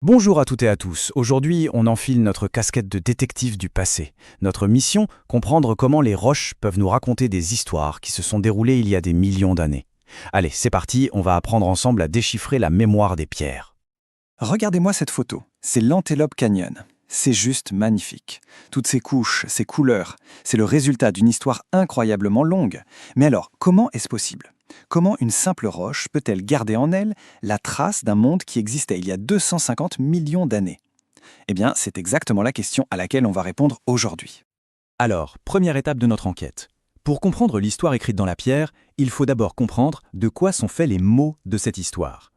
Bonjour à toutes et à tous. Aujourd'hui, on enfile notre casquette de détective du passé. Notre mission, comprendre comment les roches peuvent nous raconter des histoires qui se sont déroulées il y a des millions d'années. Allez, c'est parti, on va apprendre ensemble à déchiffrer la mémoire des pierres. Regardez-moi cette photo, c'est l'Antelope Canyon. C'est juste magnifique. Toutes ces couches, ces couleurs, c'est le résultat d'une histoire incroyablement longue. Mais alors, comment est-ce possible? Comment une simple roche peut-elle garder en elle la trace d'un monde qui existait il y a 250 millions d'années? Eh bien, c'est exactement la question à laquelle on va répondre aujourd'hui. Alors, première étape de notre enquête. Pour comprendre l'histoire écrite dans la pierre, il faut d'abord comprendre de quoi sont faits les mots de cette histoire.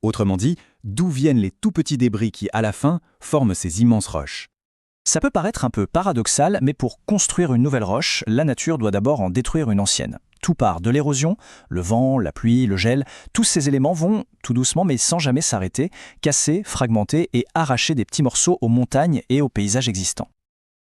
Autrement dit, d'où viennent les tout petits débris qui, à la fin, forment ces immenses roches. Ça peut paraître un peu paradoxal, mais pour construire une nouvelle roche, la nature doit d'abord en détruire une ancienne. Tout part de l'érosion, le vent, la pluie, le gel, tous ces éléments vont, tout doucement mais sans jamais s'arrêter, casser, fragmenter et arracher des petits morceaux aux montagnes et aux paysages existants.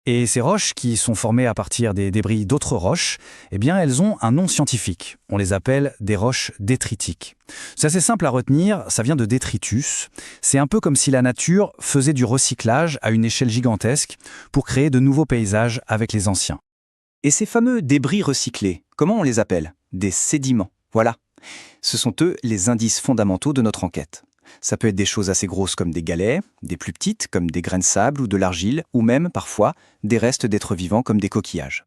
Et ces roches, qui sont formées à partir des débris d'autres roches, eh bien, elles ont un nom scientifique. On les appelle des roches détritiques. C'est assez simple à retenir, ça vient de détritus. C'est un peu comme si la nature faisait du recyclage à une échelle gigantesque pour créer de nouveaux paysages avec les anciens. Et ces fameux débris recyclés, comment on les appelle? Des sédiments. Voilà. Ce sont eux les indices fondamentaux de notre enquête. Ça peut être des choses assez grosses comme des galets, des plus petites comme des grains de sable ou de l'argile, ou même, parfois, des restes d'êtres vivants comme des coquillages.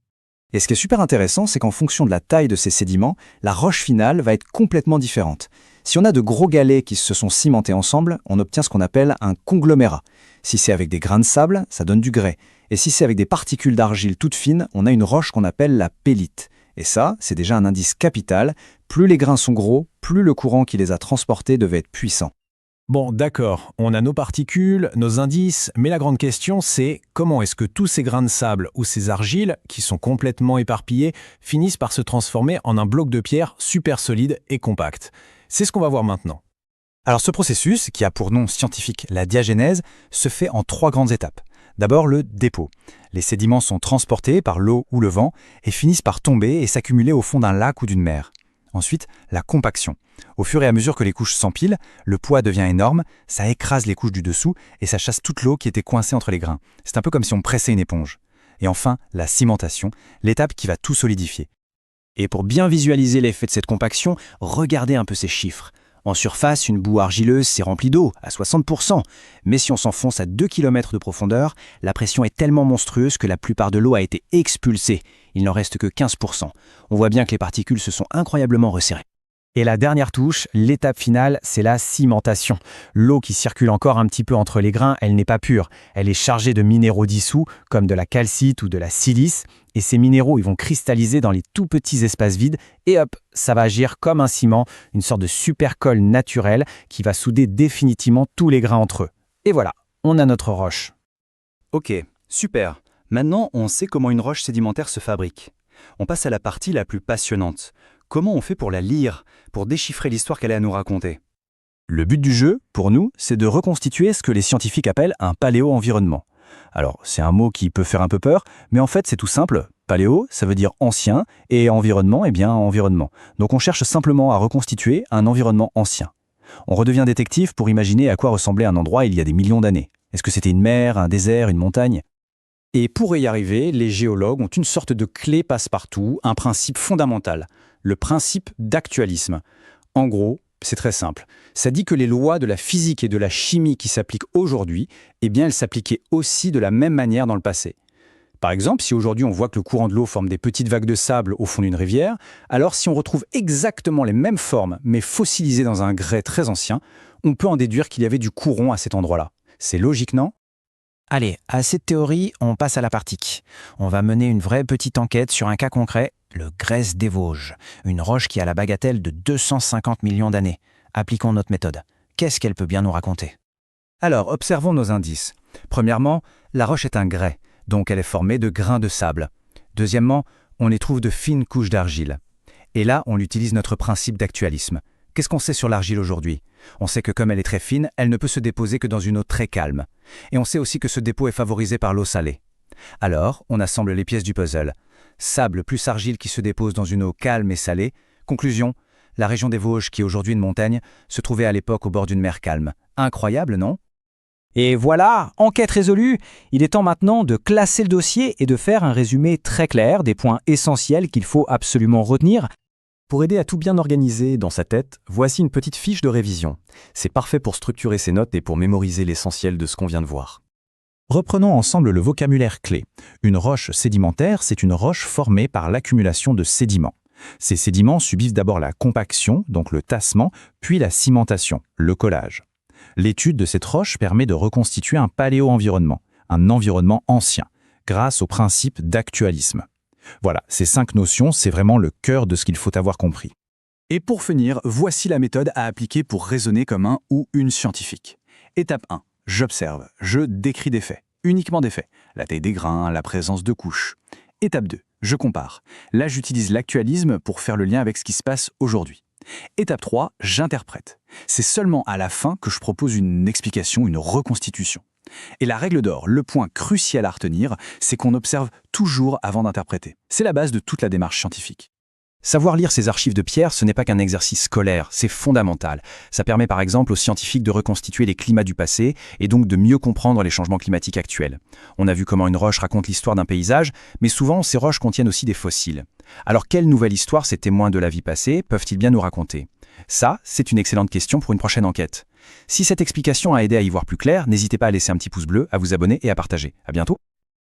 Et ce qui est super intéressant, c'est qu'en fonction de la taille de ces sédiments, la roche finale va être complètement différente. Si on a de gros galets qui se sont cimentés ensemble, on obtient ce qu'on appelle un conglomérat. Si c'est avec des grains de sable, ça donne du grès. Et si c'est avec des particules d'argile toutes fines, on a une roche qu'on appelle la pellite. Et ça, c'est déjà un indice capital. Plus les grains sont gros, plus le courant qui les a transportés devait être puissant. Bon, d'accord, on a nos particules, nos indices, mais la grande question c'est comment est-ce que tous ces grains de sable ou ces argiles, qui sont complètement éparpillés, finissent par se transformer en un bloc de pierre super solide et compact? C'est ce qu'on va voir maintenant. Alors ce processus, qui a pour nom scientifique la diagénèse, se fait en 3 grandes étapes. D'abord le dépôt. Les sédiments sont transportés par l'eau ou le vent et finissent par tomber et s'accumuler au fond d'un lac ou d'une mer. Ensuite, la compaction. Au fur et à mesure que les couches s'empilent, le poids devient énorme, ça écrase les couches du dessous et ça chasse toute l'eau qui était coincée entre les grains. C'est un peu comme si on pressait une éponge. Et enfin, la cimentation, l'étape qui va tout solidifier. Et pour bien visualiser l'effet de cette compaction, regardez un peu ces chiffres. En surface, une boue argileuse s'est remplie d'eau, à 60%. Mais si on s'enfonce à 2 km de profondeur, la pression est tellement monstrueuse que la plupart de l'eau a été expulsée. Il n'en reste que 15%. On voit bien que les particules se sont incroyablement resserrées. Et la dernière touche, l'étape finale, c'est la cimentation. L'eau qui circule encore un petit peu entre les grains, elle n'est pas pure. Elle est chargée de minéraux dissous, comme de la calcite ou de la silice. Et ces minéraux, ils vont cristalliser dans les tout petits espaces vides. Et hop, ça va agir comme un ciment, une sorte de supercolle naturelle qui va souder définitivement tous les grains entre eux. Et voilà, on a notre roche. Ok, super. Maintenant, on sait comment une roche sédimentaire se fabrique. On passe à la partie la plus passionnante. Comment on fait pour la lire, pour déchiffrer l'histoire qu'elle a à nous raconter? Le but du jeu, pour nous, c'est de reconstituer ce que les scientifiques appellent un paléo-environnement. Alors, c'est un mot qui peut faire un peu peur, mais en fait, c'est tout simple. Paléo, ça veut dire ancien, et environnement, eh bien, environnement. Donc on cherche simplement à reconstituer un environnement ancien. On redevient détective pour imaginer à quoi ressemblait un endroit il y a des millions d'années. Est-ce que c'était une mer, un désert, une montagne? Et pour y arriver, les géologues ont une sorte de clé passe-partout, un principe fondamental, le principe d'actualisme. En gros, c'est très simple. Ça dit que les lois de la physique et de la chimie qui s'appliquent aujourd'hui, eh bien, elles s'appliquaient aussi de la même manière dans le passé. Par exemple, si aujourd'hui on voit que le courant de l'eau forme des petites vagues de sable au fond d'une rivière, alors si on retrouve exactement les mêmes formes, mais fossilisées dans un grès très ancien, on peut en déduire qu'il y avait du courant à cet endroit-là. C'est logique, non ? Allez, assez de théorie, on passe à la pratique. On va mener une vraie petite enquête sur un cas concret, le Grèce des Vosges, une roche qui a la bagatelle de 250 millions d'années. Appliquons notre méthode. Qu'est-ce qu'elle peut bien nous raconter? Alors, observons nos indices. Premièrement, la roche est un grès, donc elle est formée de grains de sable. Deuxièmement, on y trouve de fines couches d'argile. Et là, on utilise notre principe d'actualisme. Qu'est-ce qu'on sait sur l'argile aujourd'hui? On sait que comme elle est très fine, elle ne peut se déposer que dans une eau très calme. Et on sait aussi que ce dépôt est favorisé par l'eau salée. Alors, on assemble les pièces du puzzle. Sable plus argile qui se dépose dans une eau calme et salée. Conclusion, la région des Vosges, qui est aujourd'hui une montagne, se trouvait à l'époque au bord d'une mer calme. Incroyable, non? Et voilà, enquête résolue. Il est temps maintenant de classer le dossier et de faire un résumé très clair des points essentiels qu'il faut absolument retenir. Pour aider à tout bien organiser dans sa tête, voici une petite fiche de révision. C'est parfait pour structurer ses notes et pour mémoriser l'essentiel de ce qu'on vient de voir. Reprenons ensemble le vocabulaire clé. Une roche sédimentaire, c'est une roche formée par l'accumulation de sédiments. Ces sédiments subissent d'abord la compaction, donc le tassement, puis la cimentation, le collage. L'étude de cette roche permet de reconstituer un paléo-environnement, un environnement ancien, grâce au principe d'actualisme. Voilà, ces 5 notions, c'est vraiment le cœur de ce qu'il faut avoir compris. Et pour finir, voici la méthode à appliquer pour raisonner comme un ou une scientifique. Étape 1. J'observe, je décris des faits, uniquement des faits, la taille des grains, la présence de couches. Étape 2. Je compare. Là, j'utilise l'actualisme pour faire le lien avec ce qui se passe aujourd'hui. Étape 3, j'interprète. C'est seulement à la fin que je propose une explication, une reconstitution. Et la règle d'or, le point crucial à retenir, c'est qu'on observe toujours avant d'interpréter. C'est la base de toute la démarche scientifique. Savoir lire ces archives de pierre, ce n'est pas qu'un exercice scolaire, c'est fondamental. Ça permet par exemple aux scientifiques de reconstituer les climats du passé et donc de mieux comprendre les changements climatiques actuels. On a vu comment une roche raconte l'histoire d'un paysage, mais souvent ces roches contiennent aussi des fossiles. Alors quelle nouvelle histoire ces témoins de la vie passée peuvent-ils bien nous raconter? Ça, c'est une excellente question pour une prochaine enquête. Si cette explication a aidé à y voir plus clair, n'hésitez pas à laisser un petit pouce bleu, à vous abonner et à partager. À bientôt!